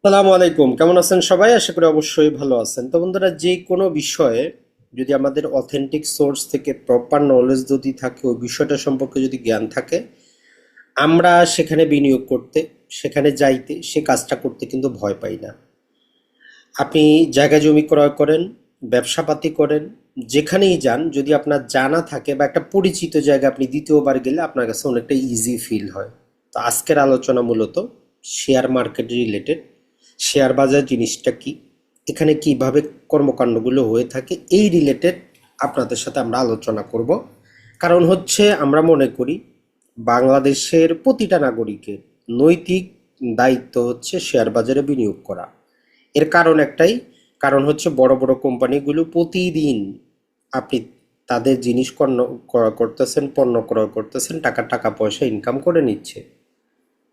সালামু আলাইকুম, কেমন আছেন সবাই? আশা করি অবশ্যই ভালো আছেন। তো বন্ধুরা, যে কোনো বিষয়ে যদি আমাদের অথেন্টিক সোর্স থেকে প্রপার নলেজ যদি থাকে, ওই বিষয়টা সম্পর্কে যদি জ্ঞান থাকে, আমরা সেখানে বিনিয়োগ করতে, সেখানে যাইতে, সে কাজটা করতে কিন্তু ভয় পাই না। আপনি জায়গা জমি ক্রয় করেন, ব্যবসাপাতি করেন, যেখানেই যান, যদি আপনার জানা থাকে বা একটা পরিচিত জায়গা আপনি দ্বিতীয়বার গেলে আপনার কাছে অনেকটা ইজি ফিল হয়। তো আজকের আলোচনা মূলত শেয়ার মার্কেট রিলেটেড। শেয়ার বাজার জিনিসটা কি, এখানে কিভাবে কর্মকাণ্ডগুলো হয়ে থাকে, এই রিলেটেড আপনাদের সাথে আমরা আলোচনা করব। কারণ হচ্ছে আমরা মনে করি বাংলাদেশের প্রতিটা নাগরিকের নৈতিক দায়িত্ব হচ্ছে শেয়ার বাজারে বিনিয়োগ করা। এর কারণ একটাই, কারণ হচ্ছে বড় বড় কোম্পানিগুলো প্রতিদিন আপনি তাদের জিনিস ক্রয় করতেছেন, পণ্য ক্রয় করতেছেন, টাকা টাকা পয়সা ইনকাম করে নিচ্ছে,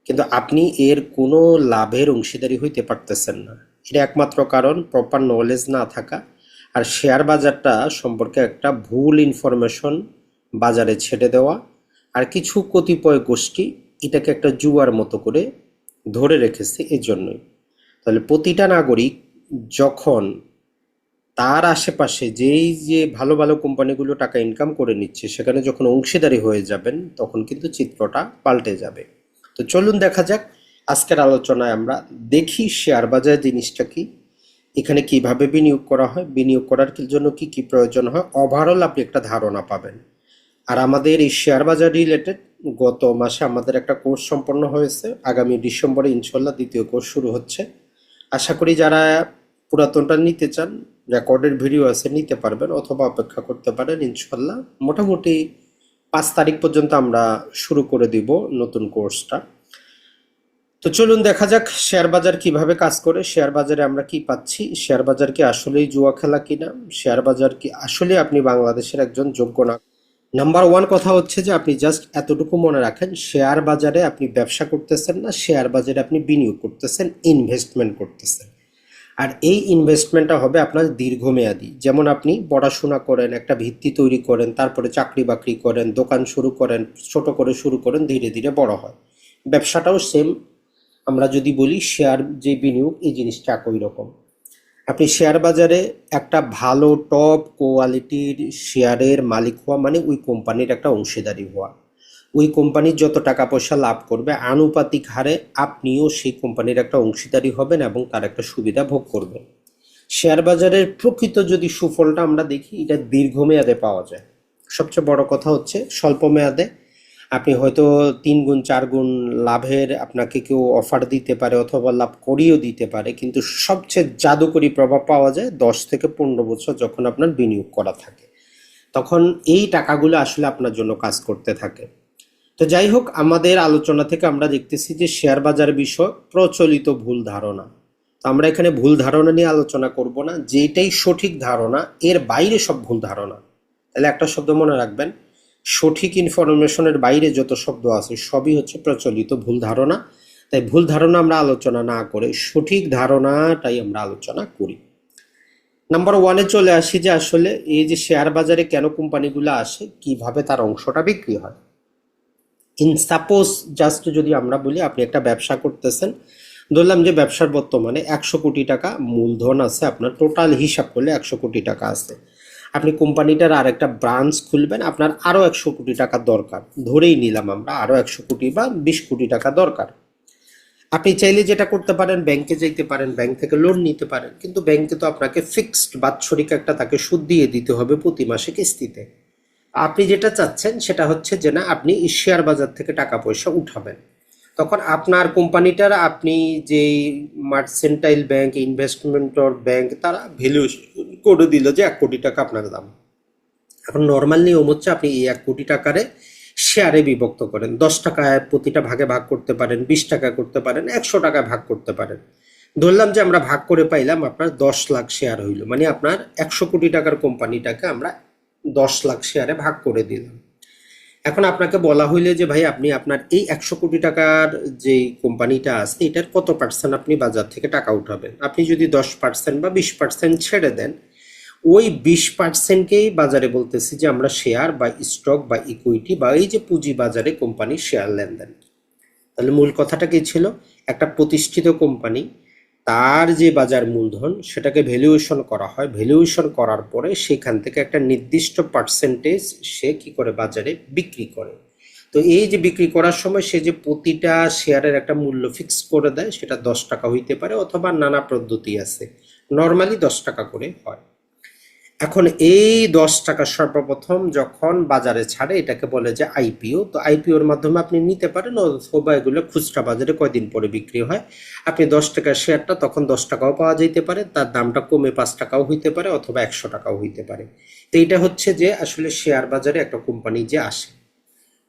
কিন্তু আপনি এর কোনো লাভের অংশীদারি হইতে পারতেছেন না। এটা একমাত্র কারণ প্রপার নলেজ না থাকা, আর শেয়ার বাজারটা সম্পর্কে একটা ভুল ইনফরমেশন বাজারে ছেড়ে দেওয়া, আর কিছু কতিপয় গোষ্ঠী এটাকে একটা জুয়ার মতো করে ধরে রেখেছে। এই জন্যই তাহলে প্রতিটা নাগরিক যখন তার আশেপাশে যেই যে ভালো ভালো কোম্পানিগুলো টাকা ইনকাম করে নিচ্ছে সেখানে যখন অংশীদারি হয়ে যাবেন, তখন কিন্তু চিত্রটা পাল্টে যাবে। তো চলুন দেখা যাক আজকের আলোচনায় আমরা দেখি শেয়ার বাজার জিনিসটা কি, এখানে কিভাবে বিনিয়োগ করা হয়, বিনিয়োগ করার জন্য কি কি প্রয়োজন হয়, ওভারঅল আপনি একটা ধারণা পাবেন। আর আমাদের এই শেয়ার বাজার রিলেটেড গত মাসে আমাদের একটা কোর্স সম্পন্ন হয়েছে, আগামী ডিসেম্বরে ইনশাল্লাহ দ্বিতীয় কোর্স শুরু হচ্ছে। আশা করি যারা পুরাতনটা নিতে চান, রেকর্ডেড ভিডিও আছে, নিতে পারবেন, অথবা অপেক্ষা করতে পারেন। ইনশাল্লাহ মোটামুটি 5 তারিখ পর্যন্ত আমরা শুরু করে দিব নতুন কোর্সটা। তো চলুন দেখা যাক শেয়ার বাজার কিভাবে কাজ করে, শেয়ার বাজারে আমরা কি পাচ্ছি, শেয়ার বাজার কি আসলেই জুয়া খেলা কিনা, শেয়ার বাজার কি আসলে আপনি বাংলাদেশের একজন যোগ্য না। নাম্বার ওয়ান কথা হচ্ছে যে আপনি জাস্ট এতটুকু মনে রাখেন, শেয়ার বাজারে আপনি ব্যবসা করতেছেন না, শেয়ার বাজারে আপনি বিনিয়োগ করতেছেন, ইনভেস্টমেন্ট করতেছেন। আর এই ইনভেস্টমেন্টটা হবে আপনার দীর্ঘমেয়াদী। যেমন আপনি পড়াশোনা করেন, একটা ভিত্তি তৈরি করেন, তারপরে চাকরি বাকরি করেন, দোকান শুরু করেন, ছোট করে শুরু করেন, ধীরে ধীরে বড় হয়। ব্যবসাটাও সেম। আমরা যদি বলি শেয়ার যে বিনিয়োগ, এই জিনিসটা একই রকম। আপনি শেয়ার বাজারে একটা ভালো টপ কোয়ালিটির শেয়ারের মালিক হওয়া মানে ওই কোম্পানির একটা অংশীদারি হওয়া। ওই কোম্পানির যত টাকা পয়সা লাভ করবে আনুপাতিক হারে আপনিও সেই কোম্পানির একটা অংশীদারি হবেন এবং তার একটা সুবিধা ভোগ করবেন। শেয়ার বাজারের প্রকৃত যদি সুফলটা আমরা দেখি, এটা দীর্ঘমেয়াদে পাওয়া যায়। সবচেয়ে বড় কথা হচ্ছে স্বল্প মেয়াদে আপনি হয়তো 3 গুণ 4 গুণ লাভের আপনাকে কেউ অফার দিতে পারে, অথবা লাভ করিয়েও দিতে পারে, কিন্তু সবচেয়ে জাদুকরী প্রভাব পাওয়া যায় 10 থেকে 15 বছর যখন আপনার বিনিয়োগ করা থাকে, তখন এই টাকাগুলো আসলে আপনার জন্য কাজ করতে থাকে। তো যাই হোক, আমাদের আলোচনা থেকে আমরা দেখতেছি যে শেয়ার বাজার বিষয় প্রচলিত ভুল ধারণা। তো আমরা এখানে ভুল ধারণা নিয়ে আলোচনা করব না, যেটাই সঠিক ধারণা এর বাইরে সব ভুল ধারণা। তাহলে একটা শব্দ মনে রাখবেন, সঠিক ইনফরমেশনের বাইরে যত শব্দ আছে সবই হচ্ছে প্রচলিত ভুল ধারণা। তাই ভুল ধারণা আমরা আলোচনা না করে সঠিক ধারণাটাই আমরা আলোচনা করি। নাম্বার ওয়ানে চলে আসি যে আসলে এই যে শেয়ার বাজারে কেন কোম্পানিগুলো আসে, কিভাবে তার অংশটা বিক্রি হয়। ইন সাপোজ জাস্ট যদি আমরা বলি, আপনি একটা ব্যবসা করতেছেন, ধরলাম যে ব্যবসার বর্তমানে 100 কোটি টাকা মূলধন আছে, আপনার টোটাল হিসাব করলে 100 কোটি টাকা আছে। আপনি কোম্পানিটার আর একটা ব্রাঞ্চ খুলবেন, আপনার আরও 100 কোটি টাকা দরকার, ধরেই নিলাম আমরা আরও 100 কোটি বা 20 কোটি টাকা দরকার। আপনি চাইলে যেটা করতে পারেন, ব্যাংকে যাইতে পারেন, ব্যাংক থেকে লোন নিতে পারেন, কিন্তু ব্যাংকে তো আপনাকে ফিক্সড বাৎসরিক একটা তাকে সুদ দিয়ে দিতে হবে প্রতি মাসে কিস্তিতে। আপনি যেটা চাচ্ছেন সেটা হচ্ছে যে না, আপনি শেয়ার বাজার থেকে টাকা পয়সা উঠাবেন। তখন আপনার কোম্পানিটার আপনি যেই মার্সেন্টাইল ব্যাংক, ইনভেস্টমেন্ট ব্যাংক, তারা ভ্যালু করে দিল যে 1 কোটি টাকা আপনার দাম। এখন নর্মাল নিয়ম হচ্ছে আপনি এই 1 কোটি টাকারে শেয়ারে বিভক্ত করেন, 10 টাকায় প্রতিটা ভাগে ভাগ করতে পারেন, 20 টাকা করতে পারেন, 100 টাকায় ভাগ করতে পারেন। ধরলাম যে আমরা ভাগ করে পাইলাম আপনার 10 লাখ শেয়ার হইল, মানে আপনার 100 কোটি টাকার কোম্পানিটাকে আমরা 10 লাখ শেয়ারে ভাগ করে দিলাম। এখন আপনাকে বলা হইলে যে ভাই আপনি আপনার এই 100 কোটি টাকার যে কোম্পানিটা আছে এটার কত পার্সেন্ট আপনি বাজার থেকে টাকা উঠাবেন। আপনি যদি 10% বা 20% ছেড়ে দেন, ওই 20%কেই বাজারে বলতেছি যে আমরা শেয়ার বা স্টক বা ইকুইটি বা এই যে পুঁজি বাজারে কোম্পানির শেয়ার লেনদেন। তাহলে মূল কথাটা কি ছিল, একটা প্রতিষ্ঠিত কোম্পানি তার যে বাজার মূলধন সেটাকে ভ্যালুয়েশন করা হয়, ভ্যালুয়েশন করার পরে সেখান থেকে একটা নির্দিষ্ট পার্সেন্টেজ সে কি করে বাজারে বিক্রি করে। তো এই যে বিক্রি করার সময় সে যে প্রতিটা শেয়ারের একটা মূল্য ফিক্স করে দেয়, সেটা 10 টাকা হইতে পারে অথবা নানা পদ্ধতি আছে, নর্মালি 10 টাকা করে হয়। এখন এই 10 টাকা সর্বপ্রথম যখন বাজারে ছাড়ে এটাকে বলে যে আইপিও। তো আইপিওর মাধ্যমে আপনি নিতে পারেন, অথবা এগুলো খুচরা বাজারে কয়দিন পরে বিক্রি হয়। আপনি 10 টাকার শেয়ারটা তখন 10 টাকাও পাওয়া যেতে পারে, তার দামটা কমে 5 টাকাও হইতে পারে অথবা 100 টাকাও হইতে পারে। তো এটা হচ্ছে যে আসলে শেয়ার বাজারে একটা কোম্পানি যে আসে।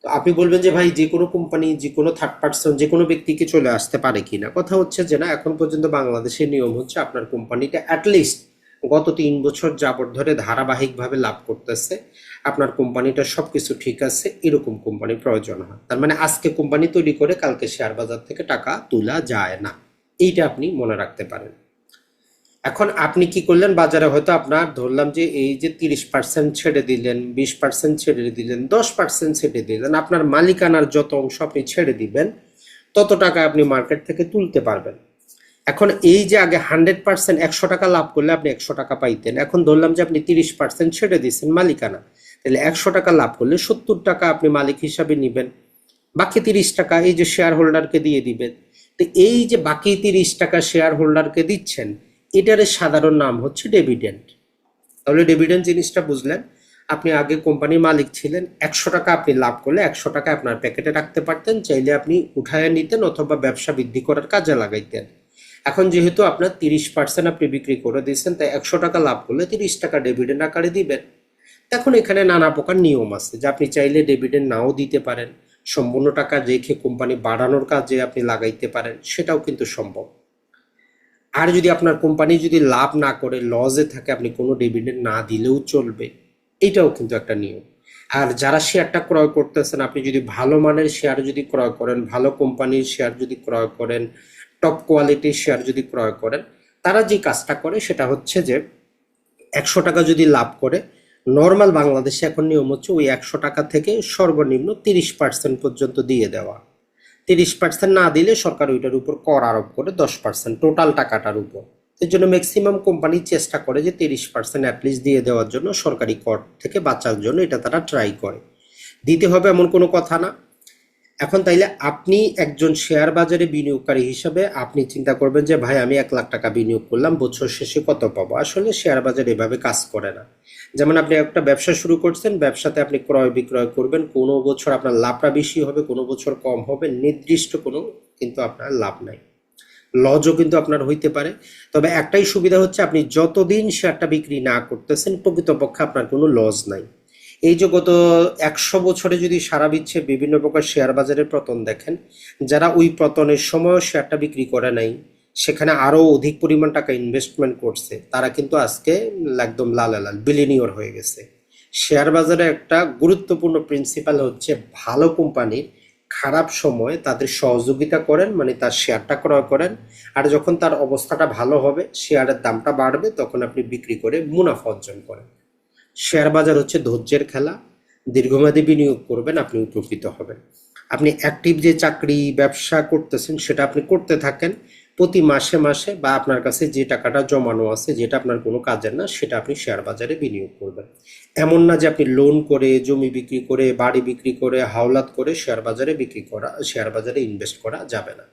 তো আপনি বলবেন যে ভাই যে কোনো কোম্পানি, যে কোনো থার্ড পার্সন, যে কোনো ব্যক্তিকে চলে আসতে পারে কিনা। কথা হচ্ছে যে না, এখন পর্যন্ত বাংলাদেশের নিয়ম হচ্ছে আপনার কোম্পানিটা অ্যাটলিস্ট গত 3 বছর যাবত ধরে ধারাবাহিকভাবে লাভ করতেছে, আপনার কোম্পানিটা সবকিছু ঠিক আছে, এরকম কোম্পানি প্রয়োজন হয়। তার মানে আজকে কোম্পানি তৈরি করে কালকে শেয়ার বাজার থেকে টাকা তোলা যায় না, এইটা আপনি মনে রাখতে পারেন। এখন আপনি কি করলেন, বাজারে হয়তো আপনার ধরলাম যে এই যে 30% ছেড়ে দিলেন, 20% ছেড়ে দিলেন, 10% ছেড়ে দিলেন, আপনার মালিকানার যত অংশ আপনি ছেড়ে দিবেন তত টাকা আপনি মার্কেট থেকে তুলতে পারবেন। এখন এই যে আগে 100% 100 টাকা লাভ করলে আপনি 100 টাকা পাইতেন, এখন ধরলাম যে আপনি 30% ছেড়ে দিচ্ছেন মালিকানা, তাহলে 100 টাকা লাভ করলে 70 টাকা আপনি মালিক হিসাবে নিবেন, বাকি 30 টাকা এই যে শেয়ার হোল্ডারকে দিয়ে দিবেন। তো এই যে বাকি 30 টাকা শেয়ার হোল্ডারকে দিচ্ছেন, এটার সাধারণ নাম হচ্ছে ডিভিডেন্ড। তাহলে ডিভিডেন্ড জিনিসটা বুঝলেন। আপনি আগে কোম্পানির মালিক ছিলেন, 100 টাকা আপনি লাভ করলে 100 টাকা আপনার প্যাকেটে রাখতে পারতেন, চাইলে আপনি উঠায় নিতেন অথবা ব্যবসা বৃদ্ধি করার কাজে লাগাইতেন। এখন যেহেতু আপনার 30% আপনি বিক্রি করে দিয়েছেন, তাই 100 টাকা লাভ করলে 30 টাকা ডিভিডেন্ড আকারে দিবেন। এখন এখানে নানা প্রকার নিয়ম আছে, যে আপনি চাইলে ডিভিডেন্ড নাও দিতে পারেন, সম্পূর্ণ টাকা রেখে কোম্পানি বাড়ানোর কাজে আপনি লাগাইতে পারেন, সেটাও কিন্তু সম্ভব। আর যদি আপনার কোম্পানি যদি লাভ না করে লসে থাকে, আপনি কোনো ডিভিডেন্ড না দিলেও চলবে, এটাও কিন্তু একটা নিয়ম। আর যারা শেয়ারটা ক্রয় করতেছেন, আপনি যদি ভালো মানের শেয়ার যদি ক্রয় করেন, ভালো কোম্পানির শেয়ার যদি ক্রয় করেন, টপ কোয়ালিটির শেয়ার যদি ক্রয় করেন, তারা যে কাজটা করে সেটা হচ্ছে যে 100 টাকা যদি লাভ করে, নর্মাল বাংলাদেশে এখন নিয়ম হচ্ছে ওই 100 টাকা থেকে সর্বনিম্ন 30% পর্যন্ত দিয়ে দেওয়া। 30% না দিলে সরকার ওইটার উপর কর আরোপ করে 10% টোটাল টাকাটার উপর। এর জন্য ম্যাক্সিমাম কোম্পানি চেষ্টা করে যে 30% অ্যাটলিস্ট দিয়ে দেওয়ার জন্য, সরকারি কর থেকে বাঁচার জন্য এটা তারা ট্রাই করে। দিতে হবে এমন কোনো কথা না। এখন তাইলে আপনি একজন শেয়ার বাজারে বিনিয়োগকারী হিসাবে আপনি চিন্তা করবেন যে ভাই আমি 1 লাখ টাকা বিনিয়োগ করলাম, বছর শেষে কত পাবো। আসলে শেয়ার বাজার এভাবে কাজ করে না। যেমন আপনি একটা ব্যবসা শুরু করছেন, ব্যবসাতে আপনি ক্রয় বিক্রয় করবেন, কোনো বছর আপনার লাভটা বেশি হবে, কোনো বছর কম হবে, নির্দিষ্ট কোনো কিন্তু আপনার লাভ নাই, লজও কিন্তু আপনার হইতে পারে। তবে একটাই সুবিধা হচ্ছে, আপনি যতদিন শেয়ারটা বিক্রি না করতেছেন প্রকৃতপক্ষে আপনার কোনো লস নাই। এই যে গত 100 বছরে যদি সারা বিশ্বে বিভিন্ন প্রকার শেয়ার বাজারের পতন দেখেন, যারা ওই পতনের সময় শেয়ারটা বিক্রি করে নাই, সেখানে আরো অধিক পরিমাণ টাকা ইনভেস্টমেন্ট করছে, তারা কিন্তু আজকে একদম লাল লাল বিলিনিয়র হয়ে গেছে। শেয়ার বাজারে একটা গুরুত্বপূর্ণ প্রিন্সিপাল হচ্ছে, ভালো কোম্পানির খারাপ সময়ে তাদের সহযোগিতা করেন, মানে তার শেয়ারটা ক্রয় করেন, আর যখন তার অবস্থাটা ভালো হবে, শেয়ারের দামটা বাড়বে, তখন আপনি বিক্রি করে মুনাফা অর্জন করেন। শেয়ার বাজার হচ্ছে ধৈর্যের খেলা, দীর্ঘমেয়াদী বিনিয়োগ করবেন, আপনি উপকৃত হবেন। আপনি অ্যাক্টিভ যে চাকরি ব্যবসা করতেছেন সেটা আপনি করতে থাকেন, প্রতি মাসে মাসে বা আপনার কাছে যে টাকাটা জমানো আছে, যেটা আপনার কোনো কাজের না, সেটা আপনি শেয়ার বাজারে বিনিয়োগ করবেন। এমন না যে আপনি লোন করে, জমি বিক্রি করে, বাড়ি বিক্রি করে, হাওলাত করে শেয়ার বাজারে বিক্রি করা, শেয়ার বাজারে ইনভেস্ট করা যাবে না।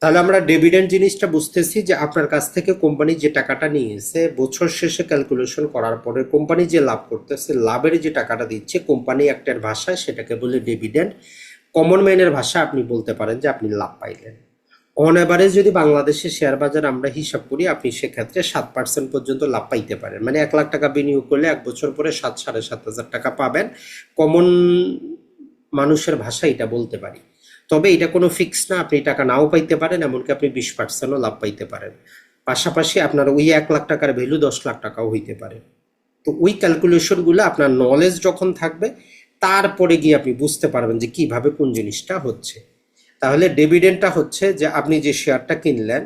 তাহলে আমরা ডিভিডেন্ড জিনিসটা বুঝতেছি যে আপনার কাছ থেকে কোম্পানি যে টাকাটা নিয়েছে, বছর শেষে ক্যালকুলেশন করার পরে কোম্পানি যে লাভ করতেছে, লাভের যে টাকাটা দিচ্ছে কোম্পানি একটার ভাষায়, সেটাকে বলে ডিভিডেন্ড। কমন ম্যানের ভাষা আপনি বলতে পারেন যে আপনি লাভ পাইলেন। অন এভারেজ যদি বাংলাদেশের শেয়ার বাজার আমরা হিসাব করি, আপনি সেক্ষেত্রে 7% পর্যন্ত লাভ পাইতে পারেন। মানে 1 লাখ টাকা বিনিয়োগ করলে 1 বছর পরে 7-7.5 হাজার টাকা পাবেন। কমন মানুষের ভাষা এটা বলতে পারি। তবে এটা কোনো ফিক্স না, আপনি টাকা নাও পাইতে পারেন, এমনকি আপনি 20%ও লাভ পাইতে পারেন। পাশাপাশি আপনার ওই 1 লাখ টাকার ভ্যালু 10 লাখ টাকাও হইতে পারে। তো ওই ক্যালকুলেশনগুলো আপনার নলেজ যখন থাকবে, তারপরে গিয়ে আপনি বুঝতে পারবেন যে কিভাবে কোন জিনিসটা হচ্ছে। তাহলে ডিভিডেন্ডটা হচ্ছে যে আপনি যে শেয়ারটা কিনলেন,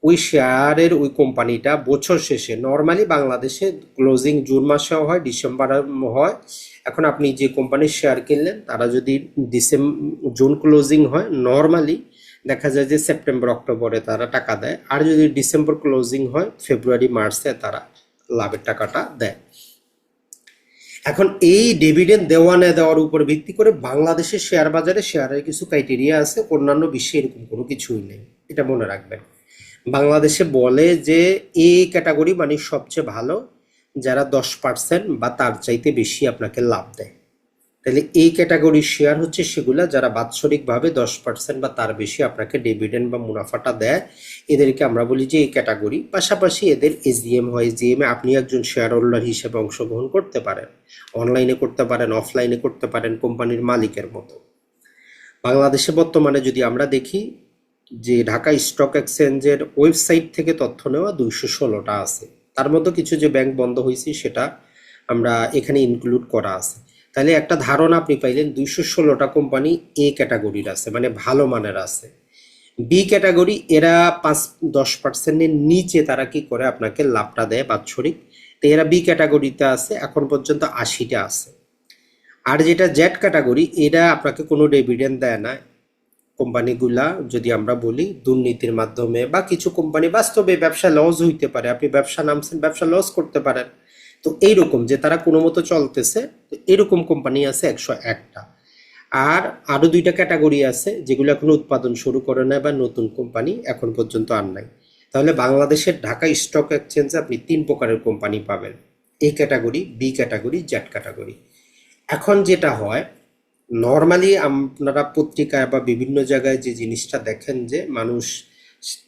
ওই শেয়ারের ওই কোম্পানিটা বছর শেষে, নর্মালি বাংলাদেশে ক্লোজিং জুন মাসেও হয়, ডিসেম্বরে হয়। এখন আপনি যে কোম্পানির শেয়ার কিনলেন, তারা যদি জুন ক্লোজিং হয়, নর্মালি দেখা যায় যে সেপ্টেম্বর অক্টোবরে তারা টাকা দেয়, আর যদি ডিসেম্বর ক্লোজিং হয় ফেব্রুয়ারি মার্চে তারা লাভের টাকাটা দেয়। এখন এই ডিভিডেন্ড দেওয়া না দেওয়ার উপর ভিত্তি করে বাংলাদেশের শেয়ার বাজারে শেয়ারের কিছু ক্রাইটেরিয়া আছে, অন্যান্য বিশ্বে এরকম কোনো কিছুই নেই, এটা মনে রাখবেন। বাংলাদেশে বলে যে এই ক্যাটাগরি মানে সবচেয়ে ভালো, যারা 10% বা তার চাইতে বেশি আপনাকে লাভ দেয়। তাহলে এই ক্যাটাগরির শেয়ার হচ্ছে সেগুলা যারা বাৎসরিকভাবে 10% বা তার বেশি আপনাকে ডিভিডেন্ড বা মুনাফাটা দেয়, এদেরকে আমরা বলি যে এই ক্যাটাগরি। পাশাপাশি এদের এজিএম হয়, এজিএমে আপনি একজন শেয়ার হোল্ডার হিসেবে অংশগ্রহণ করতে পারেন, অনলাইনে করতে পারেন, অফলাইনে করতে পারেন, কোম্পানির মালিকের মতো। বাংলাদেশে বর্তমানে যদি আমরা দেখি যে ঢাকা স্টক এক্সচেঞ্জের ওয়েবসাইট থেকে তথ্য নেওয়া 216টা আছে, তার মধ্যে কিছু যে ব্যাংক বন্ধ হয়েছে সেটা আমরা এখানে ইনক্লুড করা আছে। তাহলে একটা ধারণা আপনি পাইলেন 216টা কোম্পানি এ ক্যাটাগরির আছে, মানে ভালো মানের আছে। বি ক্যাটাগরি এরা 5-10%-এর নিচে তারা কি করে আপনাকে লাভটা দেয় বাৎসরিক, তো এরা বি ক্যাটাগরিতে আছে, এখন পর্যন্ত 80টা আছে। আর যেটা জেড ক্যাটাগরি এরা আপনাকে কোনো ডিভিডেন্ড দেয় না। কোম্পানিগুলা যদি আমরা বলি দুর্নীতির মাধ্যমে বা কিছু কোম্পানি বাস্তবে ব্যবসা লস হইতে পারে, আপনি ব্যবসা নামছেন ব্যবসা লস করতে পারেন, তো এইরকম যে তারা কোনো মতো চলতেছে, তো এরকম কোম্পানি আছে 101টা। আর আরো 2টা ক্যাটাগরি আছে যেগুলো এখনো উৎপাদন শুরু করে না বা নতুন কোম্পানি এখন পর্যন্ত আর নাই। তাহলে বাংলাদেশের ঢাকা স্টক এক্সচেঞ্জে আপনি 3 প্রকারের কোম্পানি পাবেন, A category, B category, Z category. এখন যেটা হয় নর্মালি আপনারা পত্রিকায় বা বিভিন্ন জায়গায় যে জিনিসটা দেখেন যে মানুষ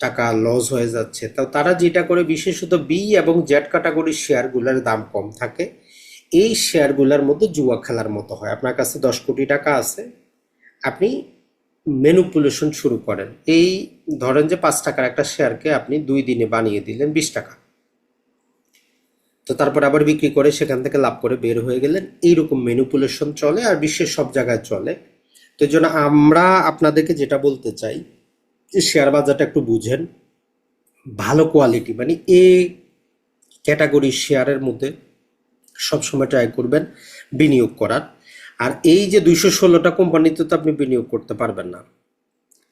টাকা লস হয়ে যাচ্ছে, তো তারা যেটা করে বিশেষত বি এবং জেড ক্যাটাগরির শেয়ারগুলোর দাম কম থাকে। এই শেয়ারগুলোর মধ্যে জুয়া খেলার মতো হয়। আপনার কাছে 10 কোটি টাকা আছে, আপনি ম্যানিপুলেশন শুরু করেন, এই ধরেন যে 5 টাকার একটা শেয়ারকে আপনি 2 দিনে বানিয়ে দিলেন 20 টাকা, তো তারপর আবার বিক্রি করে সেখান থেকে লাভ করে বের হয়ে গেলেন। এইরকম ম্যানিপুলেশন চলে আর বিশ্বের সব জায়গায় চলে। তো এই জন্য আমরা আপনাদেরকে যেটা বলতে চাই যে শেয়ার বাজারটা একটু বুঝেন, ভালো কোয়ালিটি মানে এই ক্যাটাগরির শেয়ারের মধ্যে সবসময় ট্রাই করবেন বিনিয়োগ করার। আর এই যে 216টা কোম্পানিতে তো আপনি বিনিয়োগ করতে পারবেন না,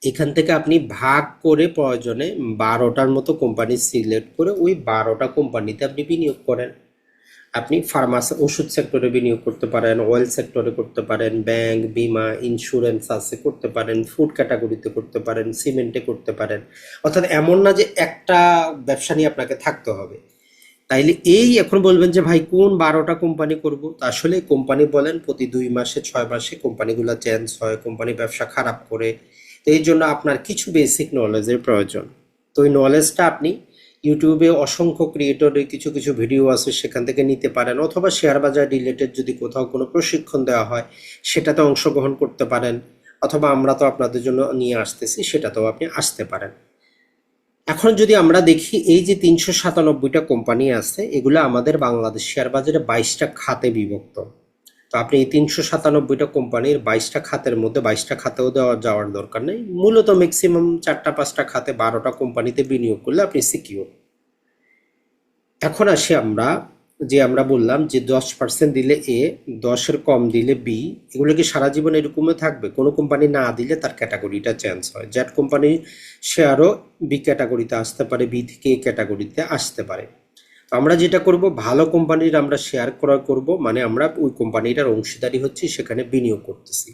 এখান থেকে আপনি ভাগ করে প্রয়োজনে 12টার মতো কোম্পানি সিলেক্ট করে ওই 12টা কোম্পানিতে আপনি বিনিয়োগ করেন। আপনি ফার্মাসি ওষুধ সেক্টরে বিনিয়োগ করতে পারেন, অয়েল সেক্টরে করতে পারেন, ব্যাংক, বিমা, ইন্স্যুরেন্স আছে করতে পারেন, ফুড ক্যাটাগরিতে করতে পারেন, সিমেন্টে করতে পারেন। অর্থাৎ এমন না যে একটা ব্যবসা নিয়ে আপনাকে থাকতে হবে। তাইলে এই এখন বলবেন যে ভাই কোন 12টা কোম্পানি করব, তো আসলে কোম্পানি বলেন প্রতি 2 মাসে 6 মাসে কোম্পানিগুলো চেঞ্জ হয়, কোম্পানি ব্যবসা খারাপ করে। তো এই জন্য আপনার কিছু বেসিক নলেজের প্রয়োজন। তো ওই নলেজটা আপনি ইউটিউবে অসংখ্য ক্রিয়েটরের কিছু কিছু ভিডিও আছে সেখান থেকে নিতে পারেন, অথবা শেয়ার বাজার রিলেটেড যদি কোথাও কোনো প্রশিক্ষণ দেওয়া হয় সেটাতে অংশগ্রহণ করতে পারেন, অথবা আমরা তো আপনাদের জন্য নিয়ে আসতেছি সেটাতেও আপনি আসতে পারেন। এখন যদি আমরা দেখি এই যে 397টা কোম্পানি আছে এগুলো আমাদের বাংলাদেশ শেয়ার বাজারে 22টা খাতে বিভক্ত। তো আপনি এই 397টা কোম্পানির 22টা খাতের মধ্যে 22টা খাতেও দেওয়া যাওয়ার দরকার নেই, মূলত ম্যাক্সিমাম 4টা-5টা খাতে 12টা কোম্পানিতে বিনিয়োগ করলে আপনি সিকিউর। এখন আসি আমরা বললাম যে 10% দিলে এ, 10-এর কম দিলে বি, এগুলো কি সারা জীবন এরকমই থাকবে? কোনো কোম্পানি না দিলে তার ক্যাটাগরিটা চেঞ্জ হয়। জেড কোম্পানি শেয়ারও বি ক্যাটাগরিতে আসতে পারে, বি থেকে এ ক্যাটাগরিতে আসতে পারে। তো আমরা যেটা করব, ভালো কোম্পানির আমরা শেয়ার ক্রয় করব, মানে আমরা ওই কোম্পানিটার অংশীদারি হচ্ছি, সেখানে বিনিয়োগ করতেছি।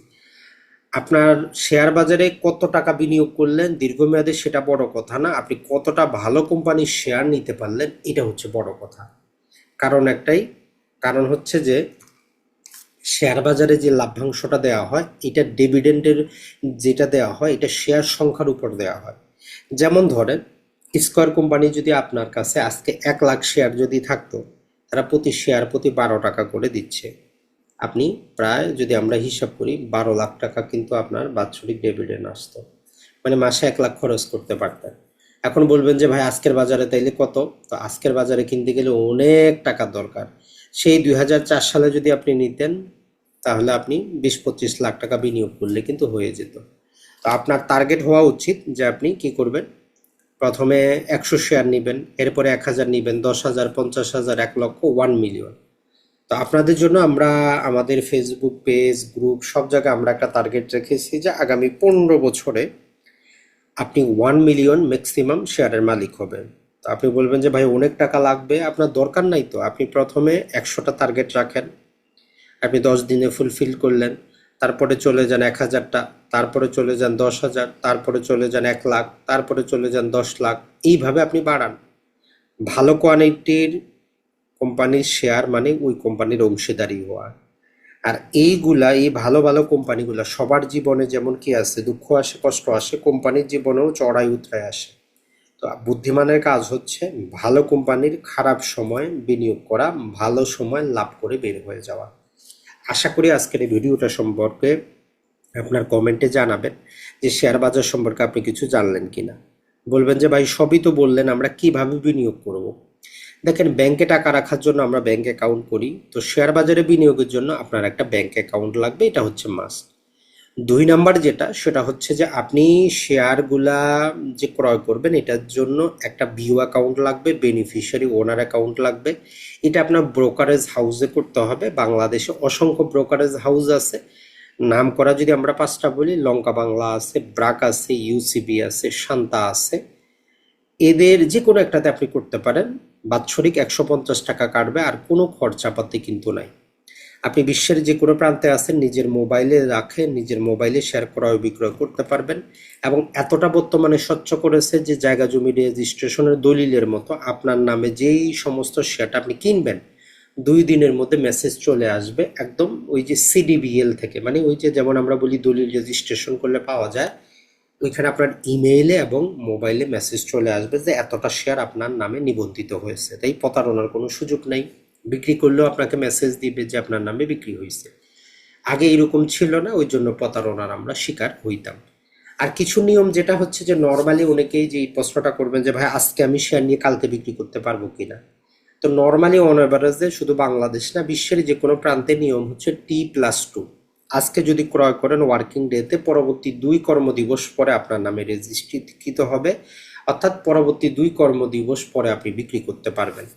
আপনার শেয়ার বাজারে কত টাকা বিনিয়োগ করলেন দীর্ঘমেয়াদে সেটা বড় কথা না, আপনি কতটা ভালো কোম্পানির শেয়ার নিতে পারলেন এটা হচ্ছে বড় কথা। কারণ একটাই, কারণ হচ্ছে যে শেয়ার বাজারে যে লাভ্যাংশটা দেওয়া হয় এটা ডিভিডেন্ডের যেটা দেওয়া হয় এটা শেয়ার সংখ্যার উপর দেওয়া হয়। যেমন ধরেন স্কয়ার কোম্পানি যদি আপনার কাছে আজকে 1 লাখ শেয়ার যদি থাকতো, তারা প্রতি শেয়ার প্রতি 12 টাকা করে দিচ্ছে, আপনি প্রায় যদি আমরা হিসাব করি 12 লাখ টাকা কিন্তু আপনার বাৎসরিক ডিভিডেন্ড আসতো, মানে মাসে 1 লাখ খরচ করতে পারতেন। এখন বলবেন যে ভাই আজকের বাজারে তাইলে কত, তো আজকের বাজারে কিনতে গেলে অনেক টাকার দরকার। সেই 2004 সালে যদি আপনি নিতেন তাহলে আপনি 20-25 লাখ টাকা বিনিয়োগ করলে কিন্তু হয়ে যেত। তো আপনার টার্গেট হওয়া উচিত যে আপনি কি করবেন, প্রথমে 100 শেয়ার নেবেন, এরপরে 1000 নেবেন, 10,000, 50,000, 1 লক্ষ, 1 মিলিয়ন। তো আপনাদের জন্য আমরা আমাদের ফেসবুক পেজ, গ্রুপ সব জায়গায় আমরা একটা টার্গেট রেখেছি যে আগামী 15 বছরে আপনি 1 মিলিয়ন ম্যাক্সিমাম শেয়ারের মালিক হবেন। তো আপনি বলবেন যে ভাই অনেক টাকা লাগবে, আপনার দরকার নাই তো। আপনি প্রথমে 100টা টার্গেট রাখেন, আপনি 10 দিনে ফুলফিল করলেন, তারপরে চলে যান 1000টা, তারপরে চলে যান 10,000, তারপরে চলে যান 1 লাখ, তারপরে চলে যান 10 লাখ। এইভাবে আপনি বাড়ান। ভালো কোয়ালিটির কোম্পানির শেয়ার মানে ওই কোম্পানির অংশীদারি হওয়া। আর এই ভালো ভালো কোম্পানিগুলো সবার জীবনে যেমন কি আছে, দুঃখ আসে, কষ্ট আসে, কোম্পানির জীবনেও চড়াই উতরাই আসে। তো বুদ্ধিমানের কাজ হচ্ছে ভালো কোম্পানির খারাপ সময় বিনিয়োগ করা, ভালো সময় লাভ করে বের হয়ে যাওয়া। আশা করি আজকের এই ভিডিওটা সম্পর্কে আপনার কমেন্টে জানাবেন যে শেয়ার বাজার সম্পর্কে আপনি কিছু জানলেন কিনা। বলবেন যে ভাই সবই তো বললেন, আমরা কিভাবে বিনিয়োগ করব। দেখেন, ব্যাংকে টাকা রাখার জন্য আমরা ব্যাংক অ্যাকাউন্ট করি, তো শেয়ার বাজারে বিনিয়োগের জন্য আপনার একটা ব্যাংক অ্যাকাউন্ট লাগবে, এটা হচ্ছে মাস্ট। 2 নাম্বার যেটা, সেটা হচ্ছে যে আপনি শেয়ারগুলা যে ক্রয় করবেন এটার জন্য একটা ভিউ অ্যাকাউন্ট লাগবে, বেনিফিশিয়ারি ওনার অ্যাকাউন্ট লাগবে। এটা আপনার ব্রোকারেজ হাউসে করতে হবে। বাংলাদেশে অসংখ্য ব্রোকারেজ হাউস আছে। নাম করা যদি আমরা 5টা বলি, লঙ্কা বাংলা আছে, ব্রাক আছে, ইউসিবি আছে, শান্তা আছে। এদের যে কোনো একটাতে আপনি করতে পারেন। বাৎসরিক 150 টাকা কাটবে, আর কোনো খরচাপাতি কিন্তু নাই। আপনি বিশ্বের যে কোনো প্রান্তে আছেন, নিজের মোবাইলে রাখে নিজের মোবাইলে শেয়ার ক্রয় বিক্রয় করতে পারবেন। এবং এতটা বর্তমানে স্বচ্ছ করেছে যে জায়গা জমি রেজিস্ট্রেশনের দলিলের মতো আপনার নামে যেই সমস্ত শেয়ারটা আপনি কিনবেন 2 দিনের মধ্যে মেসেজ চলে আসবে, একদম ওই যে সিডিবিএল থেকে, মানে ওই যে যেমন আমরা বলি দলিল রেজিস্ট্রেশন করলে পাওয়া যায়, ওইখানে আপনার ইমেইলে এবং মোবাইলে মেসেজ চলে আসবে যে এতটা শেয়ার আপনার নামে নিবন্ধিত হয়েছে। তাই প্রতারণার কোনো সুযোগ নাই। বিক্রি করলেও আপনাকে মেসেজ দিবে যে আপনার নামে বিক্রি হয়েছে। আগে এরকম ছিল না, ওই জন্য প্রতারণার আমরা শিকার হইতাম। আর কিছু নিয়ম যেটা হচ্ছে যে নর্মালি অনেকেই যে এই প্রশ্নটা করবেন যে ভাই আজকে আমি শেয়ার নিয়ে কালকে বিক্রি করতে পারবো কিনা। তো নর্মালি অন এভারেজে শুধু বাংলাদেশ না, বিশ্বের যে কোনো প্রান্তে নিয়ম হচ্ছে T+2। আজকে যদি ক্রয় করেন ওয়ার্কিং ডেতে পরবর্তী 2 কর্মদিবস পরে আপনার নামে রেজিস্ট্রিকৃত হবে, অর্থাৎ পরবর্তী 2 কর্মদিবস পরে আপনি বিক্রি করতে পারবেন।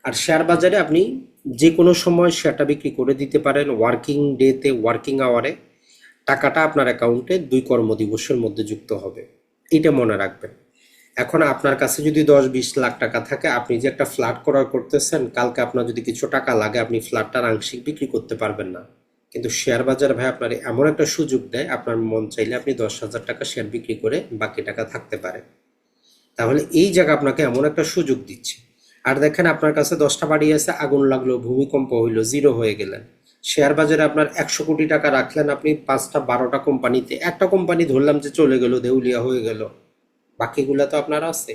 আর শেয়ার বাজারে আপনি যে কোনো সময় শেয়ারটা বিক্রি করে দিতে পারেন ওয়ার্কিং ডেতে, ওয়ার্কিং আওয়ারে। টাকাটা আপনার অ্যাকাউন্টে 2 কর্মদিবসের মধ্যে যুক্ত হবে, এটা মনে রাখবেন। এখন আপনার কাছে যদি 10-20 লাখ টাকা থাকে, আপনি যে একটা ফ্ল্যাট ক্রয় করতেছেন, কালকে আপনার যদি কিছু টাকা লাগে আপনি ফ্ল্যাটটার আংশিক বিক্রি করতে পারবেন না। কিন্তু শেয়ার বাজার ভাই আপনার এমন একটা সুযোগ দেয়, আপনার মন চাইলে আপনি 10,000 টাকা শেয়ার বিক্রি করে বাকি টাকা থাকতে পারে। তাহলে এই জায়গা আপনাকে এমন একটা সুযোগ দিচ্ছে। আর দেখেন, আপনার কাছে 10টা বাড়ি আছে, আগুন লাগলো, ভূমিকম্প হইলো, জিরো হয়ে গেলেন। শেয়ার বাজারে আপনার 100 কোটি টাকা রাখলেন, আপনি 5টা 12টা কোম্পানিতে, একটা কোম্পানি ধরলাম যে চলে গেল, দেউলিয়া হয়ে গেল, বাকিগুলা তো আপনার আছে।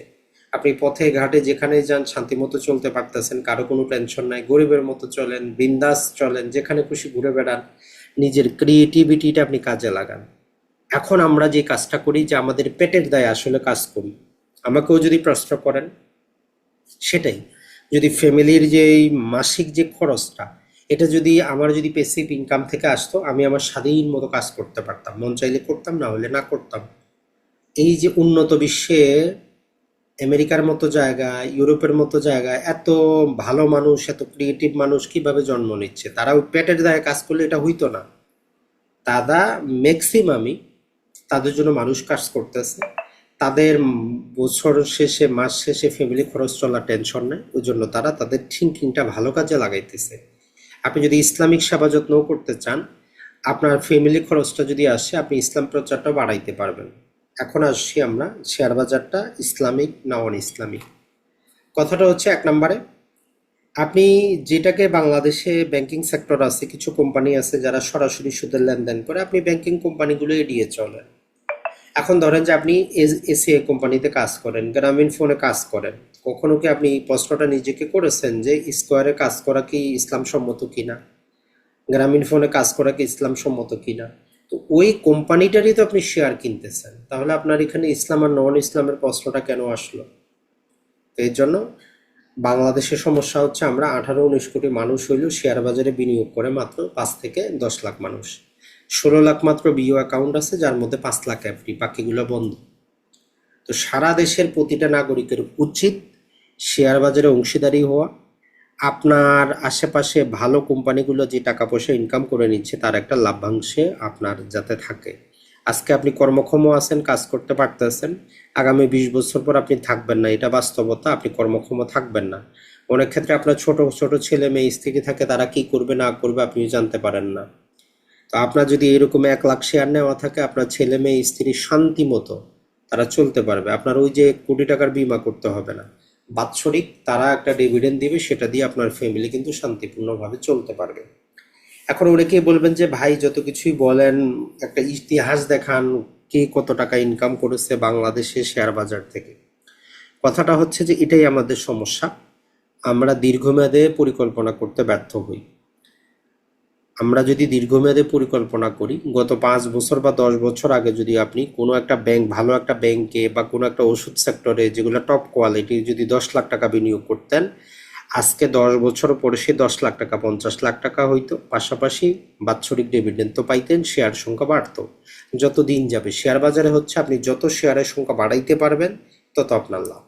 আপনি পথে ঘাটে যেখানে যান শান্তিমতো চলতে পারতেছেন, কারো কোনো টেনশন নাই, গরিবের মতো চলেন, বিন্দাস চলেন, যেখানে খুশি ঘুরে বেড়ান, নিজের ক্রিয়েটিভিটিটা আপনি কাজে লাগান। এখন আমরা যে কাজটা করি, যে আমাদের পেটের দায়ে আসলে কাজ করি, আমাকেও যদি প্রশ্ন করেন সেটাই। যদি ফ্যামিলির যে এই মাসিক যে খরচটা, এটা যদি আমার যদি পেসিভ ইনকাম থেকে আসতো, আমি আমার স্বাধীন মতো কাজ করতে পারতাম, মন চাইলে করতাম, না হলে না করতাম। এই যে উন্নত বিশ্বে আমেরিকার মতো জায়গায়, ইউরোপের মতো জায়গায় এত ভালো মানুষ, এত ক্রিয়েটিভ মানুষ কিভাবে জন্ম নিচ্ছে, তারা ওই পেটের দায়ে কাজ করলে এটা হইতো না। তারা ম্যাক্সিমামই, তাদের জন্য মানুষ কাজ করতেছে, তাদের বছর শেষে মাস শেষে ফ্যামিলি খরচ চলার টেনশন নেই, ওই জন্য তারা তাদের থিঙ্কিংটা ভালো কাজে লাগাইতেছে। আপনি যদি ইসলামিক সেবা যত্নও করতে চান, আপনার ফ্যামিলি খরচটা যদি আসে, আপনি ইসলাম প্রচারটা বাড়াইতে পারবেন। এখন আসছি আমরা শেয়ার বাজারটা ইসলামিক না অন ইসলামিক। কথাটা হচ্ছে 1 নম্বরে, আপনি যেটাকে বাংলাদেশে ব্যাংকিং সেক্টর আছে, কিছু কোম্পানি আছে যারা সরাসরি সুদের লেনদেন করে, আপনি ব্যাংকিং কোম্পানিগুলো এড়িয়ে চলেন। এখন ধরেন যে আপনি এসিআই কোম্পানিতে কাজ করেন, গ্রামীণ ফোনে কাজ করেন, কখনো কি আপনি এই প্রশ্নটা নিজেকে করেছেন যে স্কোয়ারে কাজ করা কি ইসলাম সম্মত কিনা, গ্রামীণ ফোনে কাজ করা কি ইসলাম সম্মত কিনা? তো ওই কোম্পানিটারই তো আপনি শেয়ার কিনতেছেন, তাহলে আপনার এখানে ইসলাম আর নন ইসলামের প্রশ্নটা কেন আসলো? তো এর জন্য বাংলাদেশের সমস্যা হচ্ছে আমরা 18-19 কোটি মানুষ হইলেও শেয়ার বাজারে বিনিয়োগ করে মাত্র 5 থেকে 10 লাখ মানুষ। 16 লাখ মাত্র বিও অ্যাকাউন্ট আছে, যার মধ্যে 5 লাখ এফডি, বাকিগুলো বন্ধ। তো সারা দেশের প্রতিটা নাগরিকের উচিত শেয়ার বাজারে অংশীদারি হওয়া। আপনার আশেপাশে ভালো কোম্পানিগুলো যে টাকা পয়সা ইনকাম করে নিচ্ছে, তার একটা লাভ্যাংশে আপনার যাতে থাকে। আজকে আপনি কর্মক্ষম আছেন, কাজ করতে পারতেছেন, আগামী 20 বছর পর আপনি থাকবেন না, এটা বাস্তবতা, আপনি কর্মক্ষম থাকবেন না। অনেক ক্ষেত্রে আপনার ছোট ছোট ছেলে মেয়ে স্ত্রী থাকে, তারা কি করবে না করবে আপনি জানতে পারেন না। তো আপনার যদি এরকম 1 লাখ শেয়ার নেওয়া থাকে, আপনার ছেলে মেয়ে স্ত্রী শান্তি মতো তারা চলতে পারবে, আপনার ওই যে কোটি টাকার বীমা করতে হবে না। বাৎসরিক তারা একটা ডিভিডেন্ড দিবে, সেটা দিয়ে আপনার ফ্যামিলি কিন্তু শান্তিপূর্ণভাবে চলতে পারবে। এখন অনেকেই বলবেন যে ভাই যত কিছুই বলেন, একটা ইতিহাস দেখান, কে কত টাকা ইনকাম করেছে বাংলাদেশে শেয়ার বাজার থেকে। কথাটা হচ্ছে যে এটাই আমাদের সমস্যা, আমরা দীর্ঘমেয়াদে পরিকল্পনা করতে ব্যর্থ হই। আমরা যদি দীর্ঘমেয়াদে পরিকল্পনা করি, গত 5 বছর বা 10 বছর আগে যদি আপনি কোনো একটা ব্যাংক, ভালো একটা ব্যাংকে বা কোনো একটা ওষুধ সেক্টরে যেগুলো টপ কোয়ালিটি, যদি 10 লাখ টাকা বিনিয়োগ করতেন, আজকে 10 বছর পরে সে 10 লাখ টাকা 50 লাখ টাকা হইতো, পাশাপাশি বাৎসরিক ডিভিডেন্ড তো পাইতেন, শেয়ার সংখ্যা বাড়তো। যত দিন যাবে শেয়ার বাজারে হচ্ছে আপনি যত শেয়ারের সংখ্যা বাড়াইতে পারবেন তত আপনার লাভ।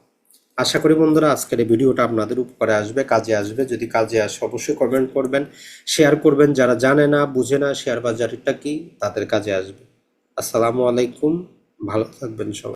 আশা করি বন্ধুরা আজকের এই ভিডিওটা আপনাদের উপকারে আসবে, কাজে আসবে। যদি কাজে আসে অবশ্যই কমেন্ট করবেন, শেয়ার করবেন। যারা জানে না, বুঝে না শেয়ার বাজারটা কি, তাদের কাজে আসবে। আসসালামু আলাইকুম, ভালো থাকবেন সবাই।